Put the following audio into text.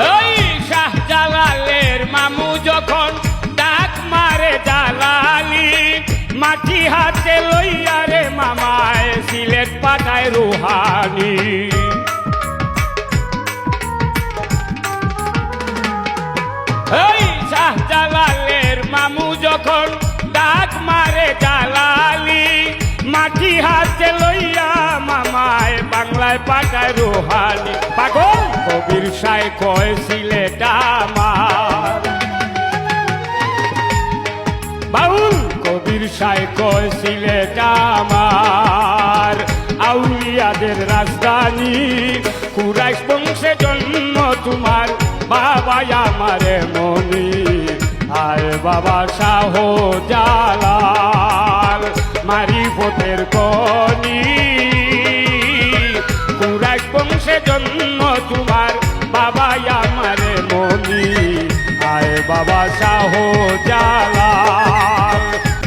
ওই শাহজালালের মামু যখন ডাক মারে জালালি, মাটি হাতে লইয়া রে মামায় সিলেট পাঠায় রুহানি। ওই শাহজালালের মামু যখন ডাক মারে জালালি, মাটি হাতে লইয়া মামায় বাংলায় পাঠায় রুহানি। পাগল কবির সাই কয় সিলেট আমার, বাউল কবির সাই কয় সিলেট আমার, আউলিয়াদের রাজধানী, কুরাইশ বংশে জন্ম তোমার, বাবা আমারে মনি। আয় বাবা শাহ জালাল মারিফতের কনি, কুরাইশ বংশে জন্ম তোমার, বাবা আমারে মনি। আয় বাবা শাহ জালাল।